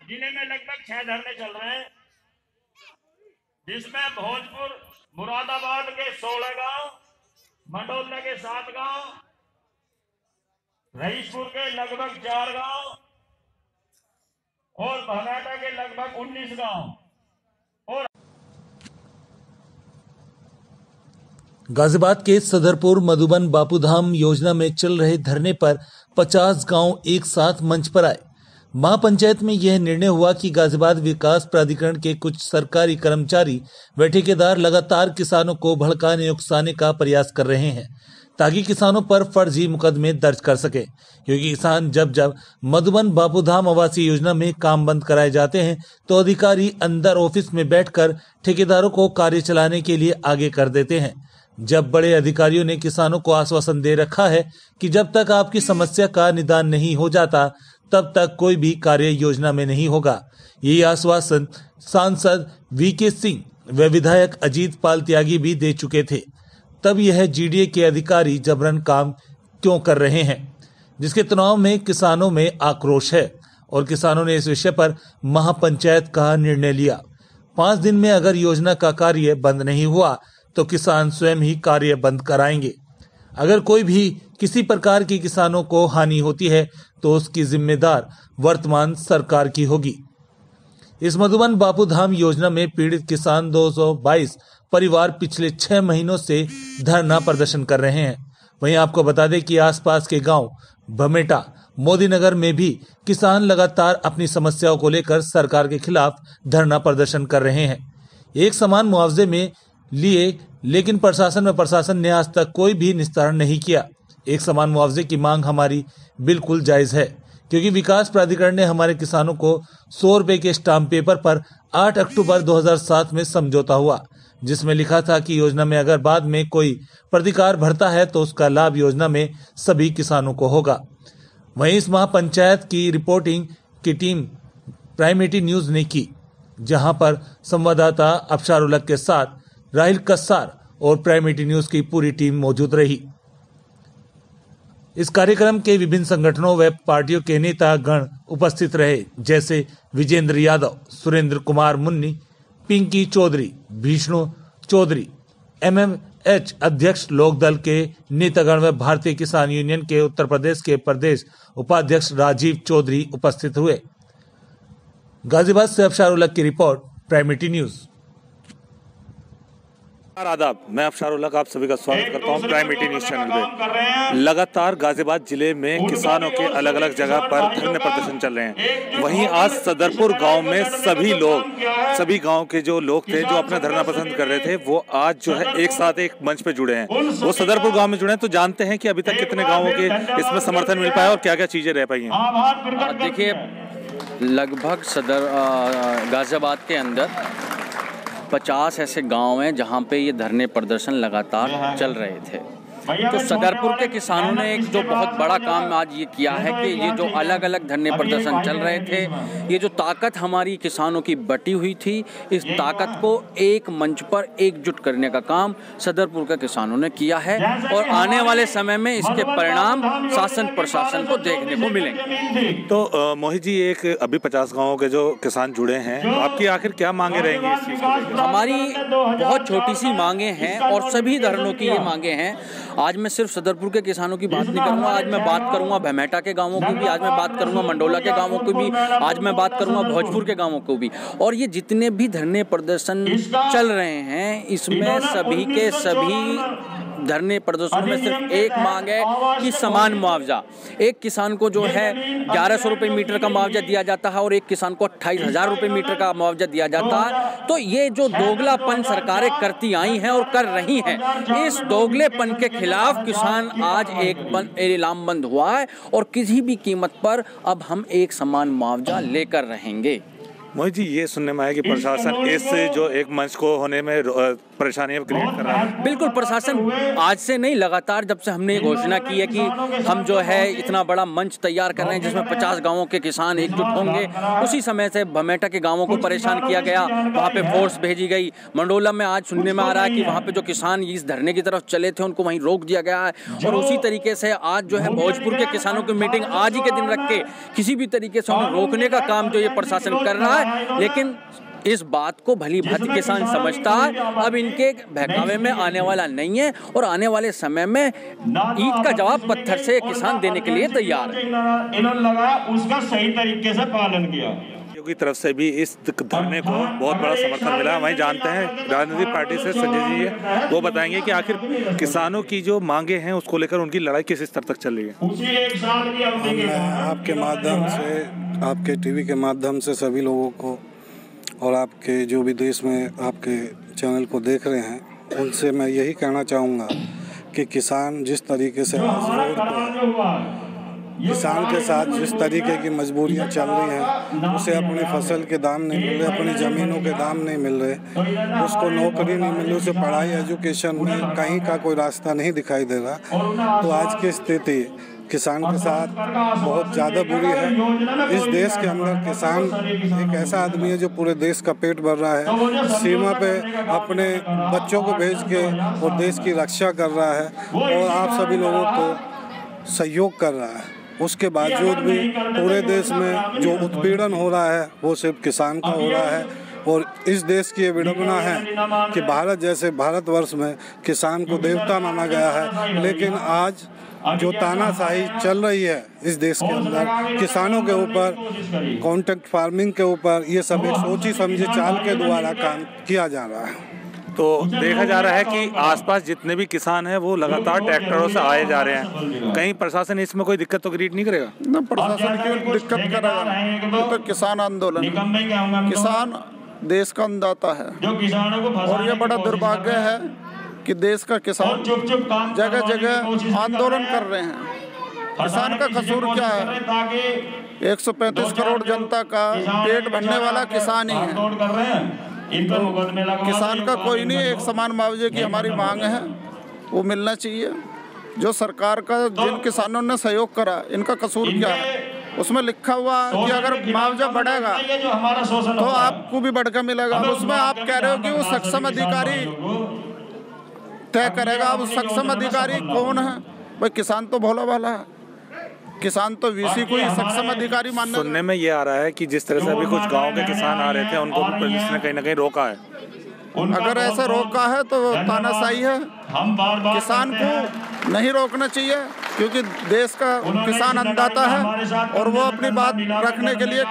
जिले में लगभग 6 धरने चल रहे हैं, जिसमें भोजपुर मुरादाबाद के 16 गांव, मंडोला के 7 गांव, रईसपुर के लगभग 4 गांव और भगाटा के लगभग 19 गांव। गाजियाबाद के सदरपुर मधुबन बापूधाम योजना में चल रहे धरने पर 50 गांव एक साथ मंच पर आए। महापंचायत में यह निर्णय हुआ कि गाजियाबाद विकास प्राधिकरण के कुछ सरकारी कर्मचारी व ठेकेदार लगातार किसानों को भड़काने उकसाने का प्रयास कर रहे हैं ताकि किसानों पर फर्जी मुकदमे दर्ज कर सके, क्योंकि किसान जब मधुबन बापूधाम आवासीय योजना में काम बंद कराए जाते हैं तो अधिकारी अंदर ऑफिस में बैठकर ठेकेदारों को कार्य चलाने के लिए आगे कर देते हैं। जब बड़े अधिकारियों ने किसानों को आश्वासन दे रखा है कि जब तक आपकी समस्या का निदान नहीं हो जाता तब तक कोई भी कार्य योजना में नहीं होगा। यही आश्वासन सांसद वीके सिंह व विधायक अजीत पाल त्यागी भी दे चुके थे। तब यह जीडीए के अधिकारी जबरन काम क्यों कर रहे हैं, जिसके तनाव में किसानों में आक्रोश है और किसानों ने इस विषय पर महापंचायत का निर्णय लिया। 5 दिन में अगर योजना का कार्य बंद नहीं हुआ तो किसान स्वयं ही कार्य बंद कराएंगे। अगर कोई भी किसी प्रकार की किसानों को हानि होती है तो उसकी जिम्मेदार वर्तमान सरकार की होगी। इस मधुबन बापूधाम योजना में पीड़ित किसान 222 परिवार पिछले 6 महीनों से धरना प्रदर्शन कर रहे हैं। वहीं आपको बता दें कि आसपास के गांव भमेटा, मोदीनगर में भी किसान लगातार अपनी समस्याओं को लेकर सरकार के खिलाफ धरना प्रदर्शन कर रहे हैं। एक समान मुआवजे में लिए, लेकिन प्रशासन ने आज तक कोई भी निस्तारण नहीं किया। एक समान मुआवजे की मांग हमारी बिल्कुल जायज है, क्योंकि विकास प्राधिकरण ने हमारे किसानों को 100 रुपए के स्टाम्प पेपर पर 8 अक्टूबर 2007 में समझौता हुआ, जिसमें लिखा था कि योजना में अगर बाद में कोई प्रतिकार भरता है तो उसका लाभ योजना में सभी किसानों को होगा। वहीं इस महापंचायत की रिपोर्टिंग की टीम प्राइमेटी न्यूज ने की, जहां पर संवाददाता अफशार उलग के साथ राहिल कस्सार और प्राइमेटी न्यूज की पूरी टीम मौजूद रही। इस कार्यक्रम के विभिन्न संगठनों व पार्टियों के नेता गण उपस्थित रहे, जैसे विजेंद्र यादव, सुरेंद्र कुमार मुन्नी, पिंकी चौधरी, विष्णु चौधरी, एमएमएच अध्यक्ष, लोकदल के नेतागण व भारतीय किसान यूनियन के उत्तर प्रदेश के प्रदेश उपाध्यक्ष राजीव चौधरी उपस्थित हुए। गाजियाबाद से अफशार उलग की रिपोर्ट, प्राइमेटी न्यूज। आदाब, मैं अफशार उलग आप सभी का स्वागत करता हूं प्राइमेटी न्यूज चैनल पे। लगातार गाजियाबाद जिले में किसानों के अलग अलग जगह पर धरने प्रदर्शन चल रहे हैं। वहीं आज सदरपुर गांव में सभी गांव के जो लोग थे जो अपना धरना पसंद कर रहे थे, वो आज जो है एक साथ एक मंच पे जुड़े हैं। वो सदरपुर गाँव में जुड़े हैं, तो जानते हैं कि अभी तक कितने गाँवों के इसमें समर्थन मिल पाया और क्या क्या चीजें रह पाई हैं। देखिए, लगभग गाजियाबाद के अंदर 50 ऐसे गांव हैं जहां पे ये धरने प्रदर्शन लगातार चल रहे थे। तो सदरपुर के किसानों ने एक जो बहुत बड़ा काम आज ये किया है कि ये जो अलग अलग धरने प्रदर्शन चल रहे थे, ये जो ताकत हमारी किसानों की बटी हुई थी, इस ताकत को एक मंच पर एकजुट करने का काम सदरपुर के किसानों ने किया है और आने वाले समय में इसके परिणाम शासन प्रशासन को देखने को मिलेंगे। तो मोहित जी, एक अभी 50 गाँवों के जो किसान जुड़े हैं, आपकी आखिर क्या मांगे रहेंगी इस चीज को लेकर? हमारी बहुत छोटी सी मांगे हैं और सभी धरनों की ये मांगे हैं। आज मैं सिर्फ सदरपुर के किसानों की बात नहीं करूंगा, आज मैं बात करूंगा भमेटा के गांवों की भी, आज मैं बात करूंगा मंडोला के गांवों की भी, आज मैं बात करूंगा भोजपुर के गांवों को भी। और ये जितने भी धरने प्रदर्शन चल रहे हैं, इसमें सभी के सभी धरने प्रदर्शनों में सिर्फ एक मांग है कि समान मुआवजा। एक किसान को जो है 1100 रुपये मीटर का मुआवजा दिया जाता है और एक किसान को 28,000 रुपये मीटर का मुआवजा दिया जाता है। तो ये जो दोगलापन सरकारें करती आई हैं और कर रही हैं, इस दोगलेपन के खिलाफ किसान आज एक लामबंद हुआ है और किसी भी कीमत पर अब हम एक समान मुआवजा लेकर रहेंगे। मोहित जी, ये सुनने में आया कि प्रशासन इस जो एक मंच को होने में परेशानियां क्रिएट कर रहा है। बिल्कुल, प्रशासन आज से नहीं, लगातार जब से हमने ये घोषणा की है कि हम जो है इतना बड़ा मंच तैयार कर रहे हैं जिसमें 50 गांवों के किसान एकजुट होंगे, उसी समय से भमेटा के गांवों को परेशान किया गया, वहाँ पे फोर्स भेजी गई। मंडोला में आज सुनने में आ रहा है कि वहाँ पे जो किसान इस धरने की तरफ चले थे उनको वहीं रोक दिया गया है। और उसी तरीके से आज जो है भोजपुर के किसानों की मीटिंग आज ही के दिन रख के किसी भी तरीके से उन्हें रोकने का काम जो ये प्रशासन कर रहा है। लेकिन इस बात को भली भांति किसान समझता है, अब इनके बहकावे में आने वाला नहीं है और आने वाले समय में ईंट का जवाब पत्थर से किसान देने के लिए तैयार है। इन्होंने लगाया, उसका सही तरीके से पालन किया। की तरफ से भी इस धरने को बहुत बड़ा समर्थन मिला। वहीं जानते हैं राजनीतिक पार्टी से संजय जी है, वो बताएंगे कि आखिर किसानों की जो मांगे हैं उसको लेकर उनकी लड़ाई किस स्तर तक चल रही है। मैं आपके माध्यम से, आपके टीवी के माध्यम से सभी लोगों को और आपके जो भी देश में आपके चैनल को देख रहे हैं उनसे मैं यही कहना चाहूँगा कि किसान जिस तरीके से आज रोड पर, किसान के साथ जिस तरीके की मजबूरियां चल रही हैं, उसे अपनी फसल के दाम नहीं मिल रहे, अपनी ज़मीनों के दाम नहीं मिल रहे, उसको नौकरी नहीं मिल रही, उसे पढ़ाई एजुकेशन में कहीं का कोई रास्ता नहीं दिखाई दे रहा। तो आज की स्थिति किसान के साथ बहुत ज़्यादा बुरी है। इस देश के अंदर किसान एक ऐसा आदमी है जो पूरे देश का पेट भर रहा है, सीमा पे अपने बच्चों को भेज के और देश की रक्षा कर रहा है और आप सभी लोगों को सहयोग कर रहा है। उसके बावजूद भी पूरे देश में जो उत्पीड़न हो रहा है वो सिर्फ किसान का हो रहा है। और इस देश की ये विडंबना है कि भारत जैसे भारतवर्ष में किसान को देवता माना गया है, लेकिन आज जो तानाशाही चल रही है इस देश के अंदर किसानों के ऊपर, कॉन्ट्रैक्ट फार्मिंग के ऊपर, ये सब एक सोची समझी चाल के द्वारा काम किया जा रहा है। तो देखा जा रहा है कि आसपास जितने भी किसान हैं वो लगातार ट्रैक्टरों से आए जा रहे हैं। कहीं प्रशासन इसमें कोई दिक्कत तो क्रिएट नहीं करेगा? ना, प्रशासन क्यों दिक्कत करेगा? ये तो किसान आंदोलन, किसान देश का अन्नदाता है और ये बड़ा दुर्भाग्य है कि देश का किसान जगह जगह आंदोलन कर रहे हैं। किसान का कसूर क्या है? 135 करोड़ जनता का पेट भरने वाला किसान ही है। किसान का कोई नहीं, एक समान मुआवजे की हमारी मांग है, वो मिलना चाहिए। जो सरकार का जिन किसानों ने सहयोग करा, इनका कसूर क्या है? उसमें लिखा हुआ कि अगर मुआवजा बढ़ेगा तो आपको भी बढ़कर मिलेगा। उसमें आप कह रहे हो कि वो सक्षम अधिकारी तय करेगा। अब सक्षम अधिकारी कौन है भाई? किसान तो भोला भाला है, किसान तो वीसी को ही सक्षम अधिकारी मानने। सुनने में ये आ रहा है कि जिस तरह से अभी कुछ गांव के किसान आ रहे थे उनको भी पुलिस ने कहीं ना कहीं रोका है। अगर ऐसा रोका है तो तानाशाही है। किसान को नहीं रोकना चाहिए क्योंकि देश का किसान अन्नदाता है और वो अपनी बात रखने के लिए